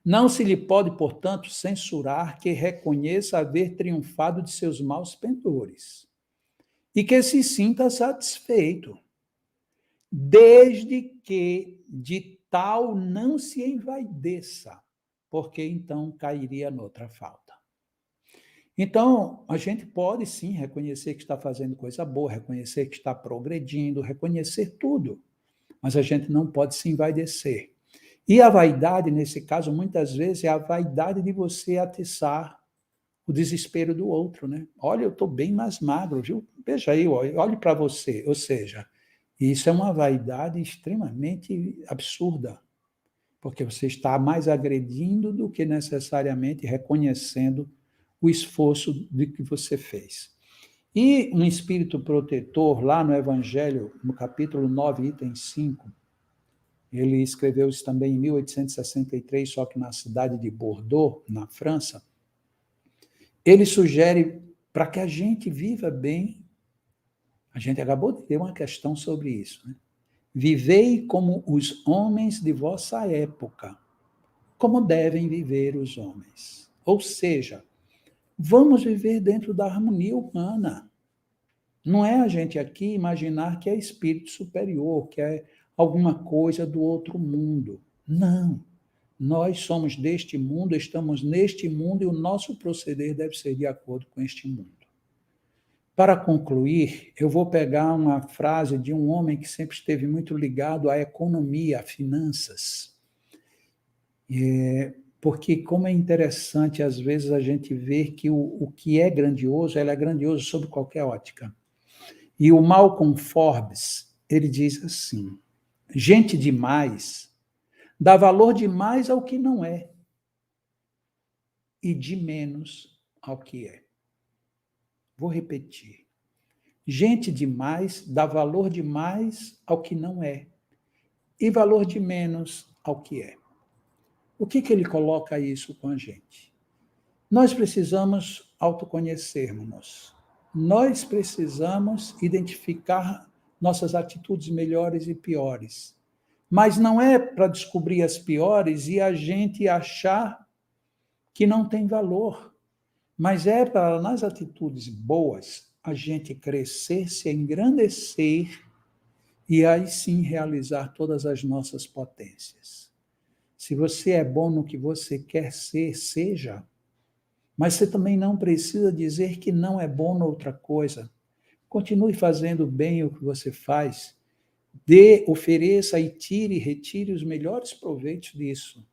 Não se lhe pode, portanto, censurar que reconheça haver triunfado de seus maus pendores e que se sinta satisfeito, desde que de tal não se envaideça, porque então cairia noutra falta. Então, a gente pode sim reconhecer que está fazendo coisa boa, reconhecer que está progredindo, reconhecer tudo, mas a gente não pode se envaidecer. E a vaidade, nesse caso, muitas vezes é a vaidade de você atiçar o desespero do outro, né? Olha, eu estou bem mais magro, viu? Veja aí, olhe para você. Ou seja, isso é uma vaidade extremamente absurda, porque você está mais agredindo do que necessariamente reconhecendo o esforço de que você fez. E um espírito protetor, lá no Evangelho, no capítulo 9, item 5, ele escreveu isso também em 1863, só que na cidade de Bordeaux, na França. Ele sugere para que a gente viva bem. A gente acabou de ter uma questão sobre isso, né? Vivei como os homens de vossa época, como devem viver os homens. Ou seja, vamos viver dentro da harmonia humana. Não é a gente aqui imaginar que é espírito superior, que é alguma coisa do outro mundo. Não. Nós somos deste mundo, estamos neste mundo e o nosso proceder deve ser de acordo com este mundo. Para concluir, eu vou pegar uma frase de um homem que sempre esteve muito ligado à economia, a finanças. Porque como é interessante, às vezes, a gente ver que o que é grandioso, ele é grandioso sob qualquer ótica. E o Malcolm Forbes, ele diz assim, gente demais dá valor demais ao que não é e de menos ao que é. Vou repetir. Gente demais dá valor demais ao que não é e valor de menos ao que é. O que ele coloca isso com a gente? Nós precisamos autoconhecermos-nos. Nós precisamos identificar nossas atitudes melhores e piores. Mas não é para descobrir as piores e a gente achar que não tem valor. Mas é para, nas atitudes boas, a gente crescer, se engrandecer e aí sim realizar todas as nossas potências. Se você é bom no que você quer ser, seja. Mas você também não precisa dizer que não é bom noutra coisa. Continue fazendo bem o que você faz. Ofereça e retire os melhores proveitos disso.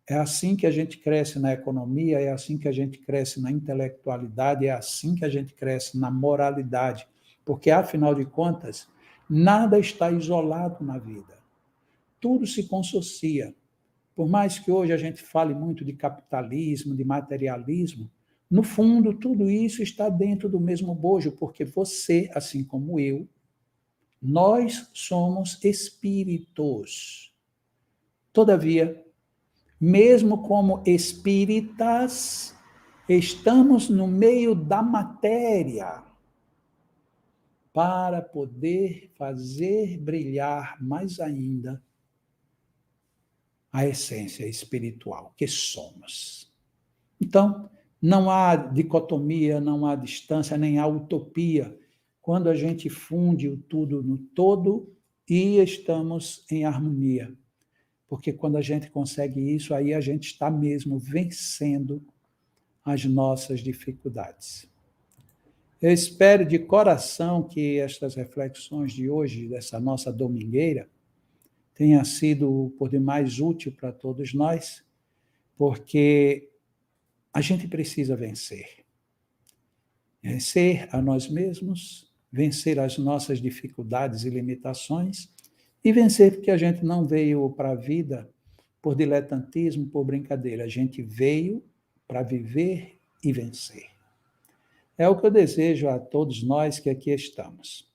É assim que a gente cresce na economia, é assim que a gente cresce na intelectualidade, é assim que a gente cresce na moralidade. Porque, afinal de contas, nada está isolado na vida. Tudo se conssocia. Por mais que hoje a gente fale muito de capitalismo, de materialismo, no fundo, tudo isso está dentro do mesmo bojo, porque você, assim como eu, nós somos espíritos. Todavia, mesmo como espíritas, estamos no meio da matéria para poder fazer brilhar mais ainda a essência espiritual que somos. Então, não há dicotomia, não há distância, nem há utopia quando a gente funde o tudo no todo e estamos em harmonia. Porque quando a gente consegue isso, aí a gente está mesmo vencendo as nossas dificuldades. Eu espero de coração que estas reflexões de hoje, dessa nossa domingueira, tenha sido por demais útil para todos nós, porque a gente precisa vencer. Vencer a nós mesmos, vencer as nossas dificuldades e limitações, e vencer porque a gente não veio para a vida por diletantismo, por brincadeira. A gente veio para viver e vencer. É o que eu desejo a todos nós que aqui estamos.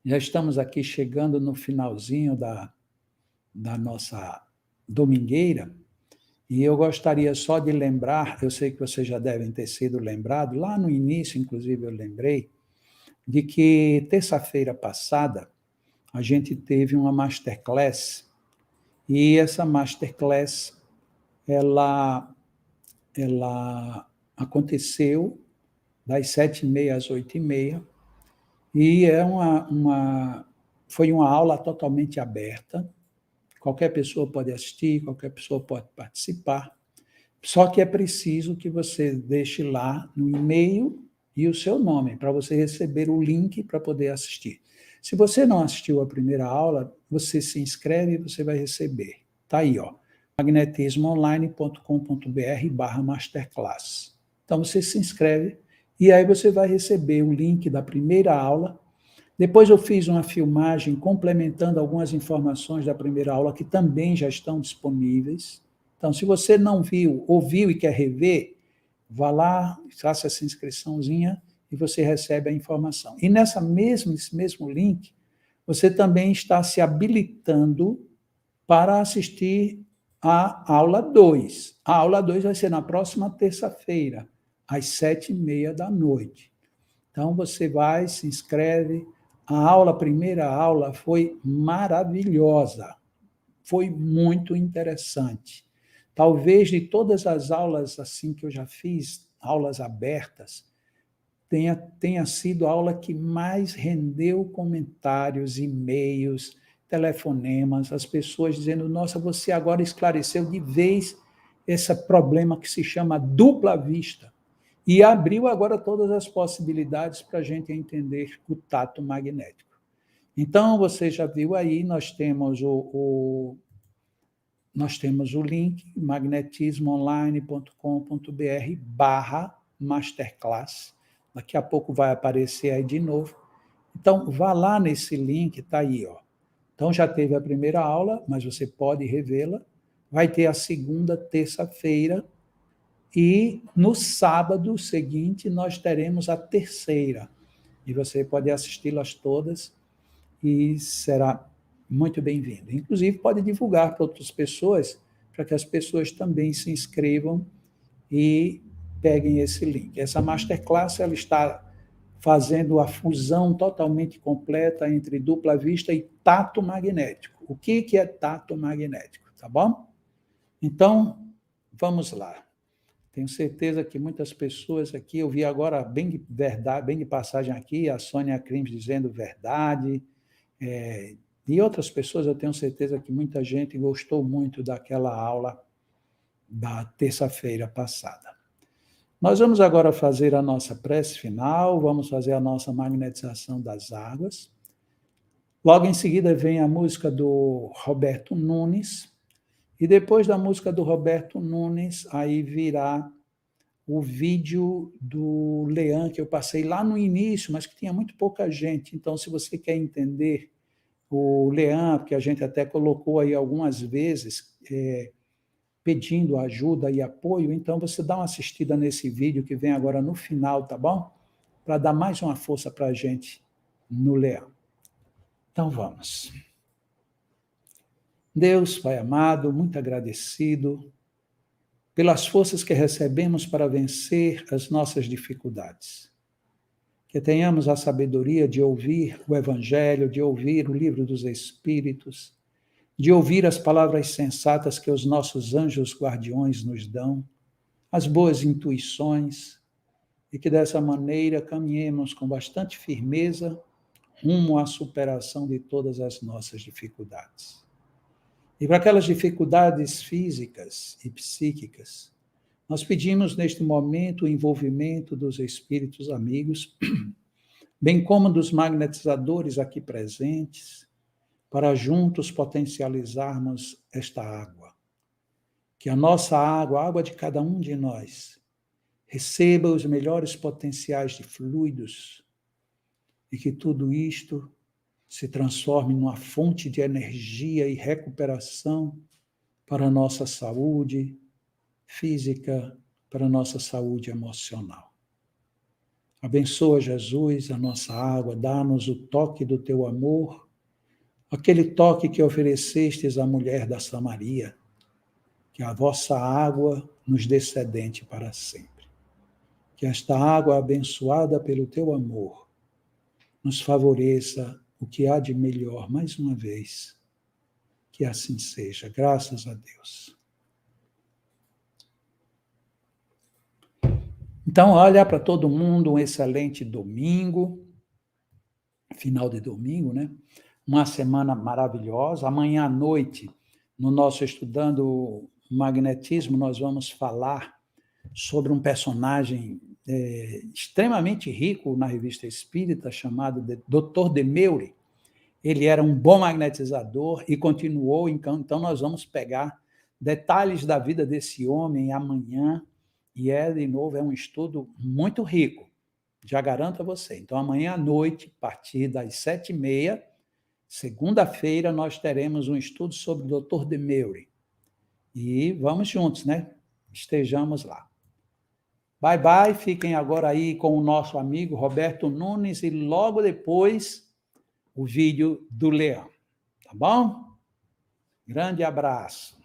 Já estamos aqui chegando no finalzinho da nossa domingueira, e eu gostaria só de lembrar, eu sei que vocês já devem ter sido lembrados, lá no início, inclusive, eu lembrei, de que terça-feira passada a gente teve uma masterclass, e essa masterclass, ela aconteceu das 7h30 às 8h30, e foi uma aula totalmente aberta, qualquer pessoa pode assistir, qualquer pessoa pode participar, só que é preciso que você deixe lá no e-mail e o seu nome, para você receber o link para poder assistir. Se você não assistiu a primeira aula, você se inscreve e você vai receber. Está aí, ó, magnetismoonline.com.br/masterclass. Então, você se inscreve e aí você vai receber o link da primeira aula. Depois eu fiz uma filmagem complementando algumas informações da primeira aula que também já estão disponíveis. Então, se você não viu, ouviu e quer rever, vá lá, faça essa inscriçãozinha e você recebe a informação. E nesse mesmo link, você também está se habilitando para assistir a aula 2. A aula 2 vai ser na próxima terça-feira, às 7h30. Então, você vai, se inscreve. A primeira aula foi maravilhosa, foi muito interessante. Talvez de todas as aulas assim que eu já fiz, aulas abertas, tenha sido a aula que mais rendeu comentários, e-mails, telefonemas, as pessoas dizendo, nossa, você agora esclareceu de vez esse problema que se chama dupla vista. E abriu agora todas as possibilidades para a gente entender o tato magnético. Então, você já viu aí, nós temos o link, magnetismoonline.com.br/masterclass. Daqui a pouco vai aparecer aí de novo. Então, vá lá nesse link, está aí, ó. Então, já teve a primeira aula, mas você pode revê-la. Vai ter a segunda, terça-feira, e no sábado seguinte nós teremos a terceira. E você pode assisti-las todas e será muito bem-vindo. Inclusive, pode divulgar para outras pessoas, para que as pessoas também se inscrevam e peguem esse link. Essa masterclass ela está fazendo a fusão totalmente completa entre dupla vista e tato magnético. O que é tato magnético, tá bom? Então, vamos lá. Tenho certeza que muitas pessoas aqui, eu vi agora bem de passagem aqui, a Sônia Crimes dizendo verdade, e outras pessoas, eu tenho certeza que muita gente gostou muito daquela aula da terça-feira passada. Nós vamos agora fazer a nossa prece final, vamos fazer a nossa magnetização das águas. Logo em seguida vem a música do Roberto Nunes, e depois da música do Roberto Nunes, aí virá o vídeo do Leão, que eu passei lá no início, mas que tinha muito pouca gente. Então, se você quer entender o Leão, porque a gente até colocou aí algumas vezes, pedindo ajuda e apoio, então você dá uma assistida nesse vídeo que vem agora no final, tá bom? Para dar mais uma força para a gente no Leão. Então, vamos. Deus, Pai amado, muito agradecido pelas forças que recebemos para vencer as nossas dificuldades. Que tenhamos a sabedoria de ouvir o Evangelho, de ouvir o Livro dos Espíritos, de ouvir as palavras sensatas que os nossos anjos guardiões nos dão, as boas intuições, e que dessa maneira caminhemos com bastante firmeza rumo à superação de todas as nossas dificuldades. E para aquelas dificuldades físicas e psíquicas, nós pedimos neste momento o envolvimento dos espíritos amigos, bem como dos magnetizadores aqui presentes, para juntos potencializarmos esta água. Que a nossa água, a água de cada um de nós, receba os melhores potenciais de fluidos e que tudo isto se transforme numa fonte de energia e recuperação para a nossa saúde física, para a nossa saúde emocional. Abençoa, Jesus, a nossa água, dá-nos o toque do teu amor, aquele toque que oferecestes à mulher da Samaria, que a vossa água nos descendente para sempre. Que esta água abençoada pelo teu amor nos favoreça o que há de melhor mais uma vez. Que assim seja, graças a Deus. Então, olha para todo mundo, um excelente domingo, final de domingo, né? Uma semana maravilhosa. Amanhã à noite, no nosso Estudando Magnetismo, nós vamos falar sobre um personagem extremamente rico na Revista Espírita, chamado de Dr. Demeure. Ele era um bom magnetizador e continuou, então nós vamos pegar detalhes da vida desse homem amanhã, e de novo, é um estudo muito rico, já garanto a você. Então, amanhã à noite, a partir das 7h30, segunda-feira, nós teremos um estudo sobre o Dr. Demeure. E vamos juntos, né? Estejamos lá. Bye, bye. Fiquem agora aí com o nosso amigo Roberto Nunes e logo depois o vídeo do Leão. Tá bom? Grande abraço.